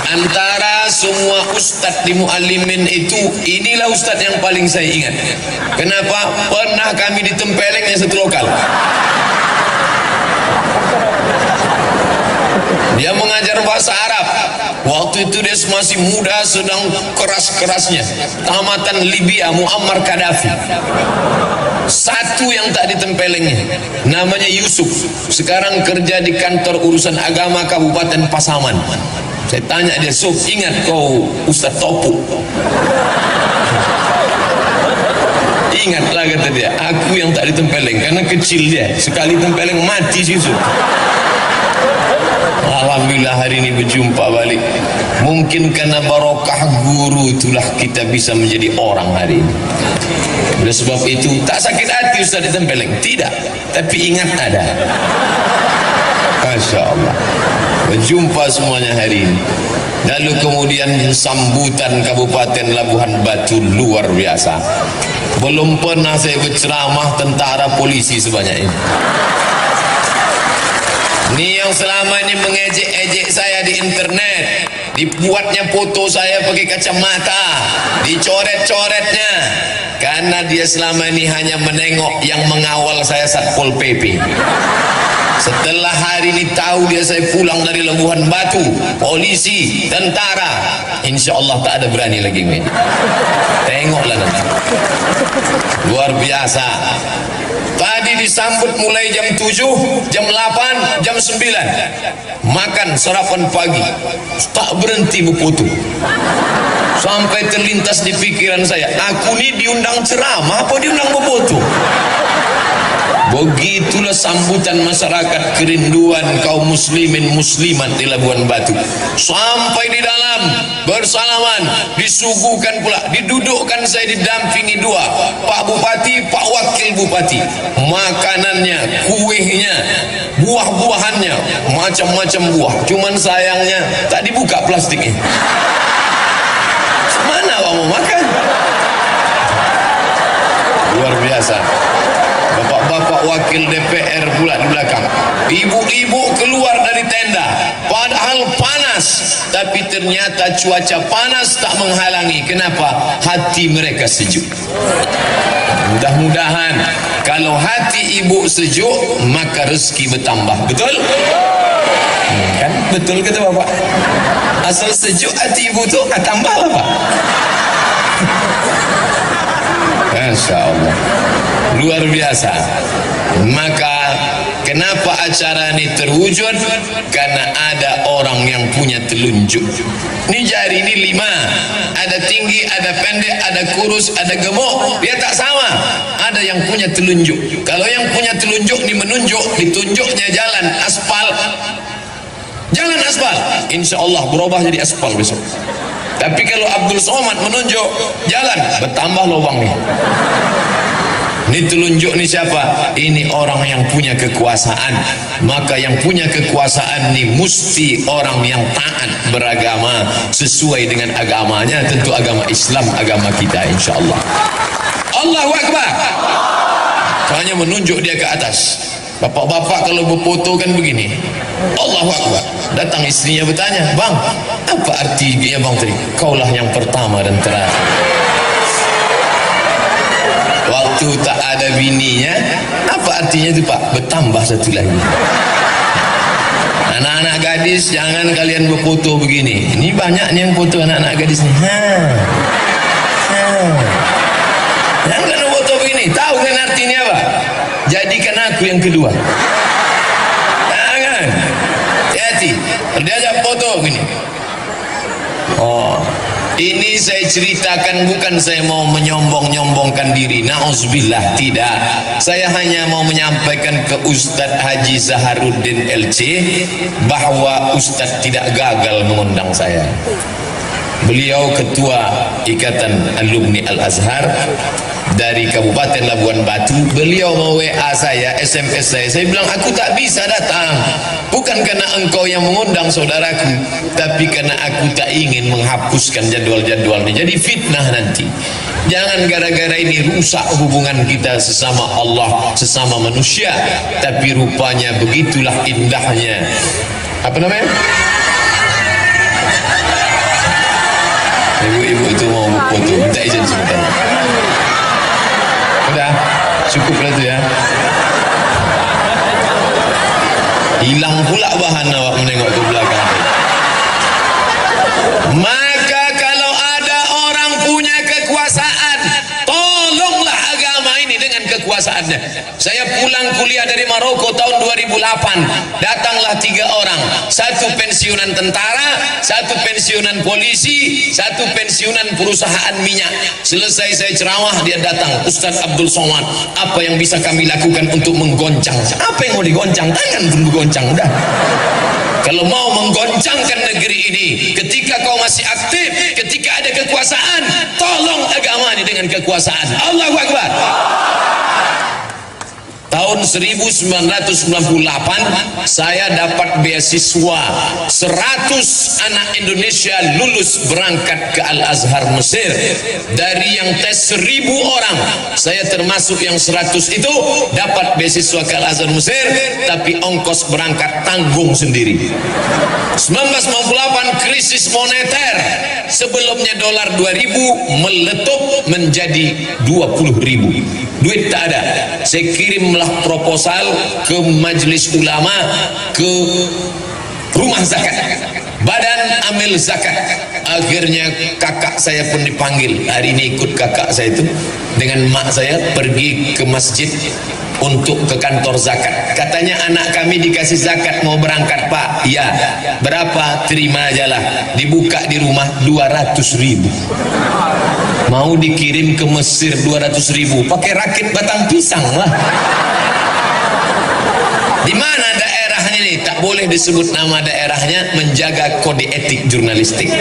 Antara semua ustadz di Muallimin itu, inilah ustadz yang paling saya ingat. Kenapa? Pernah kami ditempeleng yang satu lokal. Dia mengajar bahasa Arab. Waktu itu dia masih muda, sedang keras-kerasnya. Tamatan Libya, Muammar Gaddafi. Satu yang tak ditempelengnya, namanya Yusuf. Sekarang kerja di kantor urusan agama Kabupaten Pasaman. Saya tanya dia, Sof, ingat kau Ustaz Topu? Ingatlah, kata dia. Aku yang tak ditempeleng, karena kecil dia. Sekali tempeleng mati si Yusuf. Alhamdulillah hari ini berjumpa balik. Mungkin karena barokah guru itulah kita bisa menjadi orang hari ini. Oleh sebab itu tak sakit hati Ustaz ditempeleng, tidak, tapi ingat ada. Masya Allah. Berjumpa semuanya hari ini. Lalu kemudian sambutan Kabupaten Labuhan Batu luar biasa. Belum pernah saya berceramah tentara polisi sebanyak ini. Ini yang selama ini mengejek-ejek saya di internet, dibuatnya foto saya pakai kacamata, dicoret-coretnya, karena dia selama ini hanya menengok yang mengawal saya Satpol PP. Setelah hari ini tahu dia saya pulang dari Labuhan Batu, polisi, tentara, insya Allah tak ada berani lagi main. Tengoklah nanti. Luar biasa. Tadi disambut mulai jam 7, jam 8, jam 9. Makan sarapan pagi. Tak berhenti berfoto. Sampai terlintas di pikiran saya, aku ni diundang ceramah apa diundang berfoto? Begitulah sambutan masyarakat, kerinduan kaum muslimin muslimat di Labuhan Batu. Sampai di dalam bersalaman, disuguhkan pula, didudukkan saya didampingi dua, Pak Bupati, Pak Wakil Bupati. Makanannya, kuehnya, buah-buahannya, macam-macam buah. Cuman sayangnya tak dibuka plastiknya. Mana awak mau makan? Luar biasa. Bapak-bapak wakil DPR pula di belakang. Ibu-ibu keluar dari tenda, padahal panas, tapi ternyata cuaca panas tak menghalangi. Kenapa? Hati mereka sejuk. Mudah-mudahan kalau hati ibu sejuk, maka rezeki bertambah. Betul? Kan? Betul kata bapak. Asal sejuk hati ibu tu, tambahlah pak. Masya Allah, luar biasa. Maka kenapa acara ini terwujud? Karena ada orang yang punya telunjuk. Ini jari ini 5, ada tinggi, ada pendek, ada kurus, ada gemuk. Dia tak sama. Ada yang punya telunjuk. Kalau yang punya telunjuk ini menunjuk, ditunjuknya jalan aspal. Jalan aspal, insya Allah berubah jadi aspal besok. Tapi kalau Abdul Somad menunjuk jalan, bertambah lubangnya. Ini telunjuk ni siapa? Ini orang yang punya kekuasaan. Maka yang punya kekuasaan ni mesti orang yang taat beragama sesuai dengan agamanya. Tentu agama Islam, agama kita insya Allah. Allahu Akbar. Hanya menunjuk dia ke atas. Bapak-bapak kalau berfoto kan begini, Allahu Akbar. Datang istrinya bertanya, bang, apa artinya bang tadi? Kaulah yang pertama dan terakhir. Waktu tak ada bininya, apa artinya itu pak? Bertambah satu lagi. Anak-anak gadis, jangan kalian berfoto begini. Ini banyak nih yang foto anak-anak gadis nih. Jangan kalian foto begini. Tahu kan artinya apa? Jadikan aku yang kedua. Jangan. Hati-hati. Diajak foto begini. Oh, ini saya ceritakan bukan saya mau menyombong-nyombongkan diri. Na'udzubillah, tidak. Saya hanya mau menyampaikan ke Ustadz Haji Zaharuddin LC bahwa Ustadz tidak gagal mengundang saya. Beliau ketua Ikatan Alumni Al-Azhar dari Kabupaten Labuhan Batu. Beliau mau WA saya, SMS saya bilang aku tak bisa datang, bukan karena engkau yang mengundang saudaraku, tapi karena aku tak ingin menghapuskan jadwal-jadwalnya, jadi fitnah nanti. Jangan gara-gara ini rusak hubungan kita sesama Allah, sesama manusia. Tapi rupanya begitulah indahnya, apa namanya, foto, minta izin sebentar. Udah, cukup lah itu ya. Hilang pula bahan awak menengok ke belakang. Maka kalau ada orang punya kekuasaan, tolonglah agama ini dengan kekuasaannya. Saya pulang kuliah dari Maroko tahun 2008, datanglah 3 orang, 1 pensiunan tentara, 1 pensiunan polisi, 1 pensiunan perusahaan minyak. Selesai saya ceramah, dia datang, Ustaz Abdul Somad, apa yang bisa kami lakukan untuk menggoncang? Apa yang mau digoncang? Tangan pun bergoncang, udah. Kalau mau menggoncangkan negeri ini, ketika kau masih aktif, ketika ada kekuasaan, tolong agama ini dengan kekuasaan. Allahu Akbar. Tahun 1998 saya dapat beasiswa 100 anak Indonesia lulus berangkat ke Al-Azhar Mesir. Dari yang tes 1000 orang, saya termasuk yang 100 itu dapat beasiswa ke Al-Azhar Mesir, tapi ongkos berangkat tanggung sendiri. 1998 krisis moneter, sebelumnya dolar 2000 meletup menjadi 20.000, duit tak ada. Saya kirimlah proposal ke majelis ulama, ke rumah zakat, badan amil zakat. Akhirnya kakak saya pun dipanggil. Hari ini ikut kakak saya itu dengan mak saya pergi ke masjid untuk ke kantor zakat. Katanya anak kami dikasih zakat, mau berangkat Pak. Iya. Berapa? Terima aja lah. Dibuka di rumah 200.000. Mau dikirim ke Mesir 200.000, pakai rakit batang pisang lah. Di mana daerahnya nih? Tak boleh disebut nama daerahnya, menjaga kode etik jurnalistik.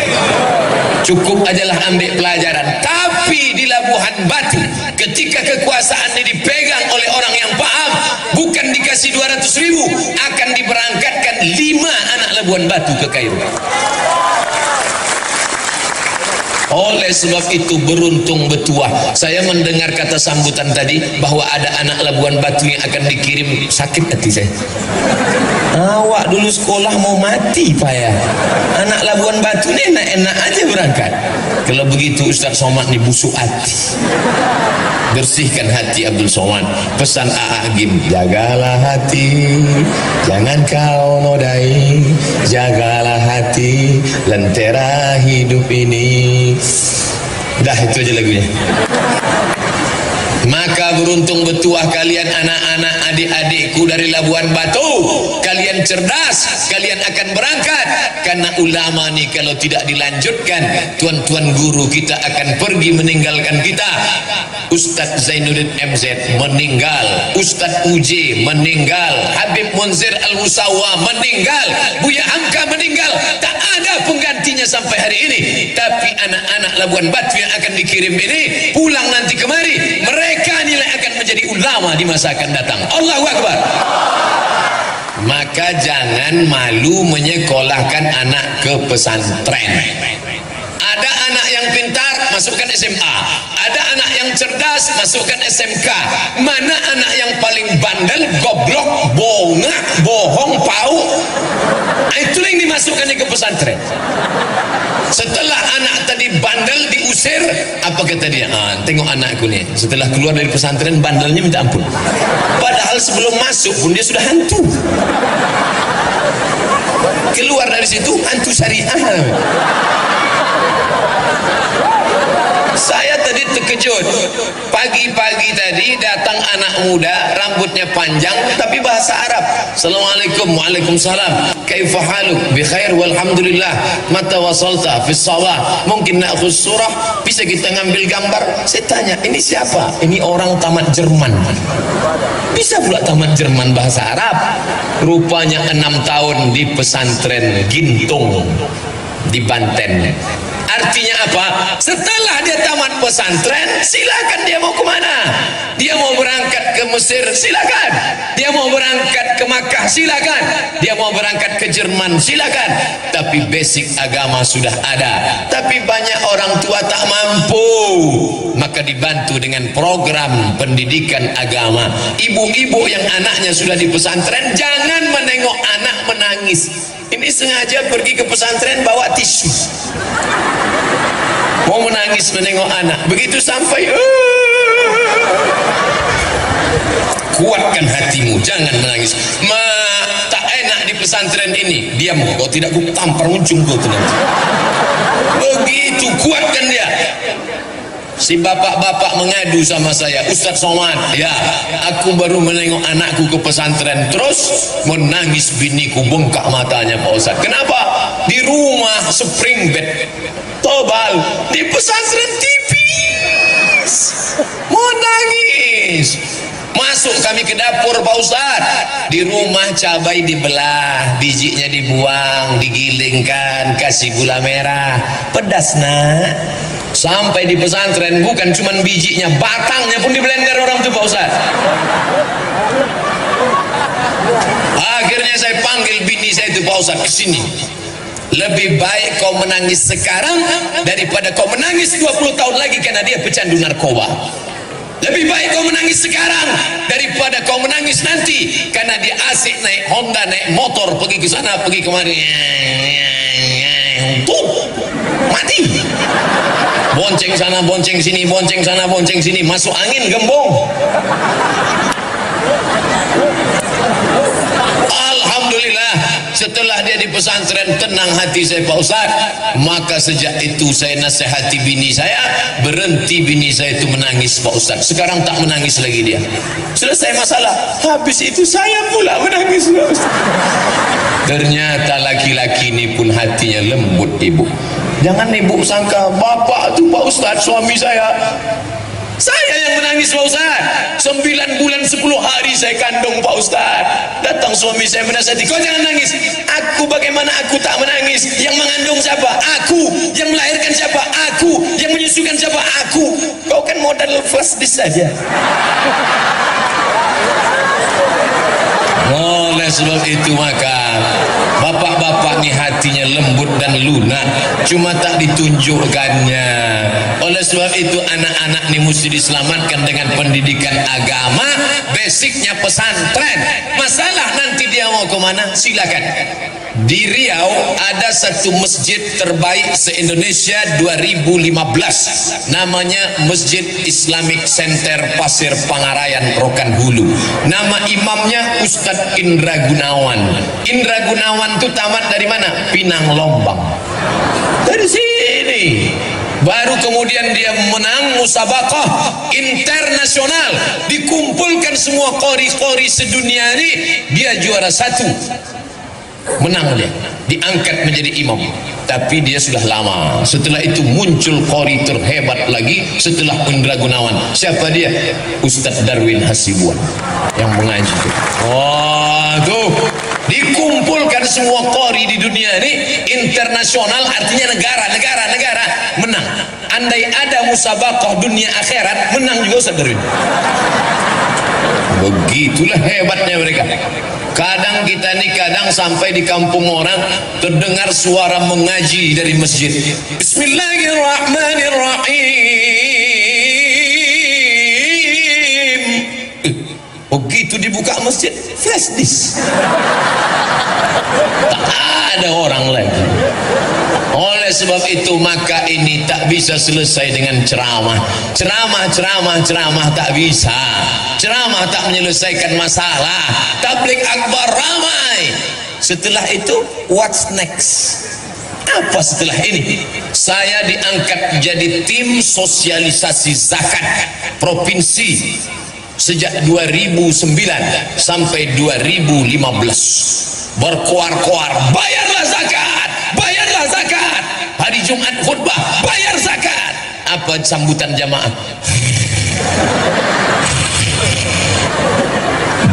Cukup ajalah ambil pelajaran. Tapi di Labuhan Batu, ketika kekuasaan ini dipegang oleh orang yang paham, bukan dikasih 200.000, akan diberangkatkan 5 anak Labuhan Batu ke Kairo. Oleh sebab itu beruntung betuah. Saya mendengar kata sambutan tadi bahwa ada anak Labuan Batu yang akan dikirim, sakit hati saya. Awak dulu sekolah mau mati Pak ya. Anak Labuan Batu ini enak-enak aja berangkat. Kalau begitu Ustaz Somad nih busuk hati. Bersihkan hati Abdul Somad. Pesan Agim, jagalah hati, jangan kau nodai. Jagalah hati, lentera hidup ini. Dah itu aja lagunya. Maka beruntung betuah kalian anak-anak adik-adikku dari Labuan Batu. Kalian cerdas, kalian akan berangkat. Karena ulama nih kalau tidak dilanjutkan, tuan-tuan guru kita akan pergi meninggalkan kita. Ustadz Zainuddin MZ meninggal, Ustadz UJ meninggal, Habib Munzir Al-Musawa meninggal, Buya Hamka meninggal. Tak ada penggantinya sampai hari ini. Tapi anak-anak Labuan Batu yang akan dikirim ini pulang nanti kemari, mereka nilai akan menjadi ulama di masa akan datang. Allahu Akbar. Maka jangan malu menyekolahkan anak ke pesantren. Ada anak yang pintar, masukkan SMA. Ada anak yang cerdas, masukkan SMK. Mana anak yang paling bandel, goblok, bongak, bohong, pau? Itulah yang dimasukkan ke pesantren. Setelah anak tadi bandel diusir, apa kata dia? Tengok anakku nih, setelah keluar dari pesantren bandelnya minta ampun. Padahal sebelum masuk pun dia sudah hantu. Keluar dari situ hantu syariah. Saya tadi terkejut. Pagi-pagi tadi datang anak muda, rambutnya panjang tapi bahasa Arab. Assalamualaikum, waalaikumsalam. Kaifa haluk? Bi khair walhamdulillah. Mata wasalta fi shalah. Mungkin na'khudh surah, bisa kita ngambil gambar. Saya tanya, ini siapa? Ini orang tamat Jerman. Bisa pula tamat Jerman bahasa Arab. Rupanya 6 tahun di pesantren Gintung di Banten. Artinya apa? Setelah dia tamat pesantren, silakan dia mau kemana. Dia mau berangkat ke Mesir, silakan. Dia mau berangkat ke Makkah, silakan. Dia mau berangkat ke Jerman, silakan. Tapi basic agama sudah ada. Tapi banyak orang tua tak mampu, maka dibantu dengan program pendidikan agama. Ibu-ibu yang anaknya sudah di pesantren, jangan menengok anak menangis. Ini sengaja pergi ke pesantren bawa tisu. mau menangis menengok anak. Begitu sampai kuatkan hatimu, jangan menangis. Tak enak di pesantren ini, diam kau, tidak ku tampar ujung kau tu nanti. Begitu kuatkan dia. Si bapak-bapak mengadu sama saya, Ustaz Somad, ya aku baru menengok anakku ke pesantren, terus menangis biniku, bengkak matanya Pak Ustaz. Kenapa? Di rumah spring bed tobal, di pesantren tipis, mau nangis. Masuk kami ke dapur Pak Ustaz, di rumah cabai dibelah, bijinya dibuang, digilingkan, kasih gula merah, pedas nak. Sampai di pesantren bukan cuman bijinya, batangnya pun di blender orang tuh Pak Ustaz. Akhirnya saya panggil bini saya itu, Pak Ustaz, ke sini. Lebih baik kau menangis sekarang daripada kau menangis 20 tahun lagi karena dia pecandu narkoba. Lebih baik kau menangis sekarang daripada kau menangis nanti karena dia asik naik Honda, naik motor, pergi ke sana, pergi kemari. Tuh, mati. Bonceng sana, bonceng sini, bonceng sana, bonceng sini, masuk angin gembong. Alhamdulillah, setelah dia di pesantren tenang hati saya Pak Ustaz. Maka sejak itu saya nasihati bini saya, berhenti bini saya itu menangis Pak Ustaz. Sekarang tak menangis lagi dia. Selesai masalah, habis itu saya pula menangis Pak Ustaz. Ternyata laki-laki ini pun hatinya lembut ibu. Jangan ibu sangka bapak tu Pak Ustaz, suami saya yang menangis Pak Ustaz. 9 bulan 10 hari saya kandung Pak Ustaz. Datang suami saya menasihati, kau jangan nangis. Aku, bagaimana aku tak menangis? Yang mengandung siapa? Aku. Yang melahirkan siapa? Aku. Yang menyusukan siapa? Aku. Kau kan modal flash disk saja. Oleh sebab itu maka bapak-bapak ni hatinya lembut dan lunak, cuma tak ditunjukkannya. Oleh sebab itu anak-anak ni mesti diselamatkan dengan pendidikan agama, basicnya pesantren. Masalah nanti dia mau ke mana, silakan. Di Riau ada satu masjid terbaik se-Indonesia 2015, namanya Masjid Islamic Center Pasir Pangarayan Rokan Hulu. Nama imamnya Ustadz Indra Gunawan. Indra Gunawan itu tamat dari mana? Pinang Lombang. Dari sini. Baru kemudian dia menang musabaqah internasional, dikumpulkan semua qori-qori sedunia ini, dia juara 1. Menang dia, diangkat menjadi imam. Tapi dia sudah lama. Setelah itu muncul qori terhebat lagi setelah Indra Gunawan. Siapa dia? Ustadz Darwin Hasibuan yang mengaji itu. Wah, tuh dikumpulkan semua qori di dunia ini internasional, artinya negara menang. Andai ada musabaqah dunia akhirat, menang juga Ustadz Darwin. Begitulah hebatnya mereka. Kadang kita nih, kadang sampai di kampung orang terdengar suara mengaji dari masjid. Bismillahirrahmanirrahim. Begitu dibuka masjid, flash disk. Tak ada orang lagi. Oleh sebab itu maka ini tak bisa selesai dengan ceramah. Ceramah tak bisa. Ceramah tak menyelesaikan masalah. Tabligh akbar ramai. Setelah itu what's next? Apa setelah ini? Saya diangkat jadi tim sosialisasi zakat provinsi sejak 2009 sampai 2015. Berkoar-koar, bayarlah zakat, bayarlah zakat. Hari Jumat khutbah, bayar zakat. Apa sambutan jamaah?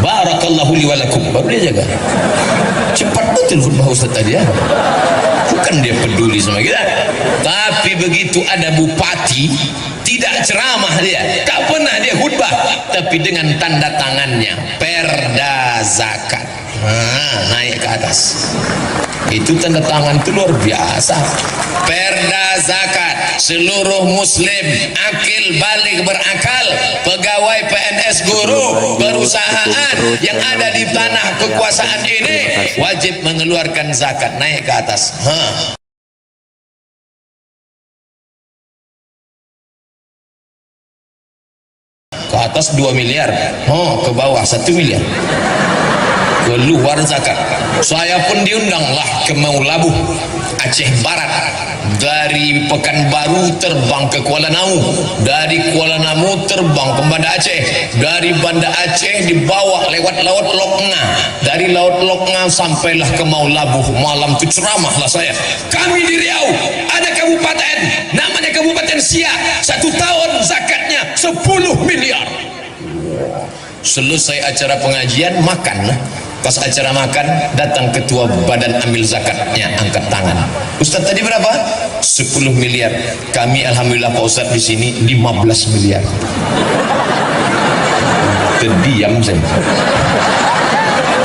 Barakallahu li walakum. Baru dia jaga. Cepat betul khutbah Ustaz tadi ya. Bukan dia peduli sama kita. Tapi begitu ada bupati, tidak ceramah dia, tak pernah dia khutbah, tapi dengan tanda tangannya perda zakat. Naik ke atas. Itu tanda tangan itu luar biasa. Perda zakat, seluruh muslim akil balik berakal, pegawai PNS, guru, perusahaan yang ada di tanah kekuasaan ini wajib mengeluarkan zakat. Naik ke atas. ke atas 2 miliar, oh ke bawah 1 miliar, keluar zakat. Saya pun diundanglah ke Maulabu, Aceh Barat. Dari Pekanbaru terbang ke Kuala Namu, dari Kuala Namu terbang ke Banda Aceh, dari Banda Aceh dibawa lewat Laut Loknga, dari Laut Loknga sampailah ke Maulabu. Malam itu ceramahlah saya. Kami di Riau ada kabupaten namanya Kabupaten Siak, 1 tahun zakatnya 10 miliar. Selesai acara pengajian makan. Pas acara makan datang ketua badan amil zakatnya, angkat tangan. Ustaz tadi berapa? 10 miliar. Kami alhamdulillah Pak Ustaz di sini 15 miliar. Terdiam saya.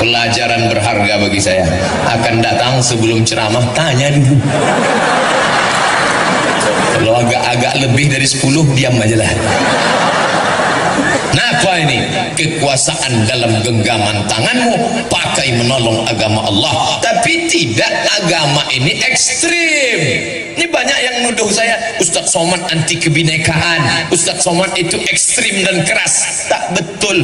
Pelajaran berharga bagi saya. Akan datang sebelum ceramah tanya dulu. Kalau agak lebih dari 10 diam aja lah. Napa ini? Kekuasaan dalam genggaman tanganmu, pakai menolong agama Allah. Tapi tidak, agama ini ekstrim. Ini banyak yang nuduh saya, Ustaz Somad anti kebinekaan, Ustaz Somad itu ekstrim dan keras. Tak betul.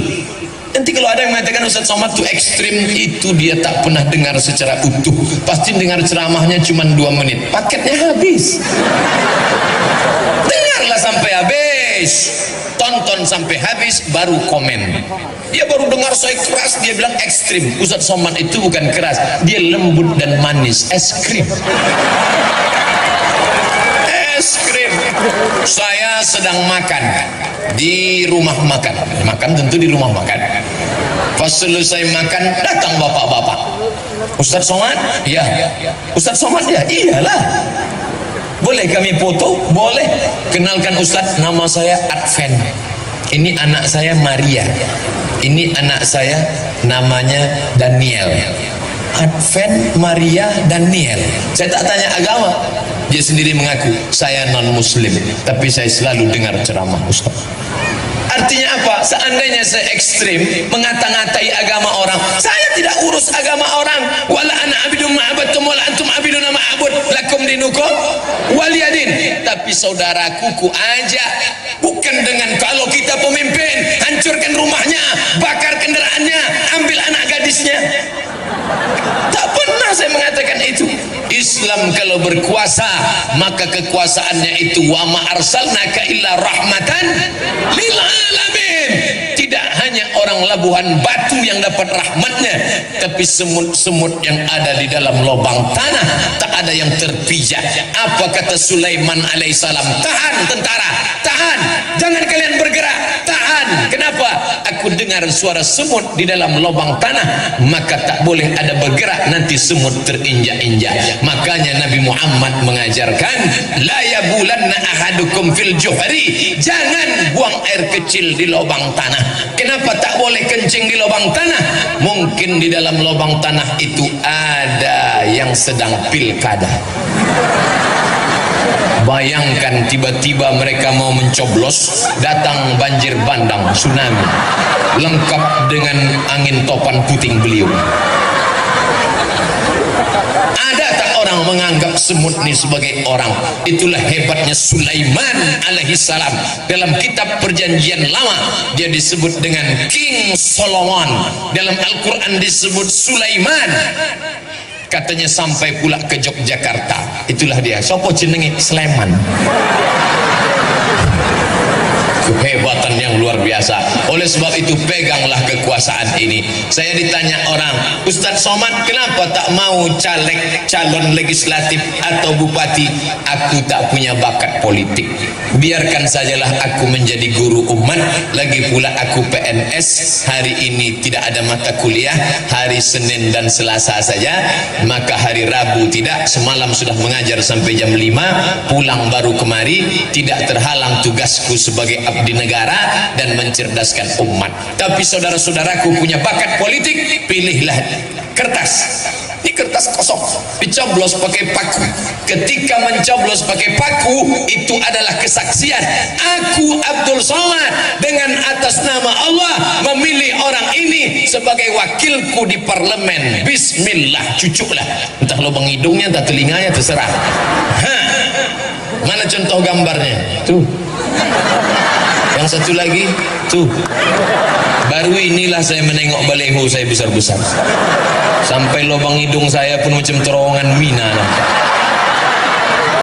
Nanti kalau ada yang mengatakan Ustaz Somad itu ekstrim, itu dia tak pernah dengar secara utuh. Pasti dengar ceramahnya cuma 2 menit, paketnya habis. Dengarlah sampai habis, tonton sampai habis, baru komen. Dia baru dengar saya keras, dia bilang ekstrim. Ustaz Somad itu bukan keras, dia lembut dan manis, es krim. Es krim. Saya sedang makan di rumah makan tentu di rumah makan. Pas selesai makan datang bapak-bapak. Ustaz Somad? Ya. Ustaz Somad? Ya, iyalah. Boleh kami foto? Boleh. Kenalkan Ustaz, nama saya Adven. Ini anak saya Maria. Ini anak saya namanya Daniel. Adven, Maria, Daniel. Saya tak tanya agama. Dia sendiri mengaku, saya non muslim, tapi saya selalu dengar ceramah Ustaz. Artinya apa? Seandainya saya ekstrim mengata-ngatai agama orang, saya tidak urus agama orang. Wala ana abidun ma'abadtum wala antum abidun ma'abud lakum dinukum waliyadin. Tapi saudaraku ku ajak, bukan dengan kalau kita pemimpin hancurkan rumahnya, bakar kendaraannya, ambil anak gadisnya. Tak pernah saya mengatakan itu. Islam kalau berkuasa, maka kekuasaannya itu wa ma arsalnaka illa rahmatan lil alamin. Tidak hanya orang Labuhan Batu yang dapat rahmatnya, tapi semut-semut yang ada di dalam lubang tanah tak ada yang terpijak. Apa kata Sulaiman alaihissalam? Tahan tentara, tahan, jangan kalian bergerak, tahan. Kenapa? Aku dengar suara semut di dalam lubang tanah, maka tak boleh ada bergerak, nanti semut terinjak-injak. Makanya Nabi Muhammad mengajarkan, la yabulanna ahadukum fil juhri, jangan buang air kecil di lubang tanah. Kenapa tak boleh kencing di lubang tanah? Mungkin di dalam lubang tanah itu ada yang sedang pilkada. Bayangkan tiba-tiba mereka mau mencoblos, datang banjir bandang, tsunami, lengkap dengan angin topan puting beliung. Ada tak orang menganggap semut ini sebagai orang? Itulah hebatnya Sulaiman alaihissalam. Dalam kitab perjanjian lama dia disebut dengan King Solomon, dalam Al-Quran disebut Sulaiman. Katanya sampai pula ke Yogyakarta. Itulah dia. Sopo jenenge? Sleman. Kehebatan yang luar biasa. Oleh sebab itu peganglah kekuasaan ini. Saya ditanya orang, Ustaz Somad kenapa tak mau caleg, calon legislatif atau bupati? Aku tak punya bakat politik. Biarkan sajalah aku menjadi guru umat. Lagi pula aku PNS. Hari ini tidak ada mata kuliah, hari Senin dan Selasa saja, maka hari Rabu tidak. Semalam sudah mengajar sampai jam 5, pulang baru kemari. Tidak terhalang tugasku sebagai abdi negara dan mencerdaskan umat. Tapi saudara-saudaraku punya bakat politik, pilihlah kertas. Ini kertas kosong, dicoblos pakai paku. Ketika mencoblos pakai paku, itu adalah kesaksian. Aku Abdul Somad dengan atas nama Allah memilih orang ini sebagai wakilku di parlemen. Bismillah, cucuklah. Entah lubang hidungnya, entah telinganya, terserah. Mana contoh gambarnya? Tuh. Yang Yang satu lagi tuh, baru inilah saya menengok baleho saya besar-besar, sampai lubang hidung saya pun macam terowongan mina.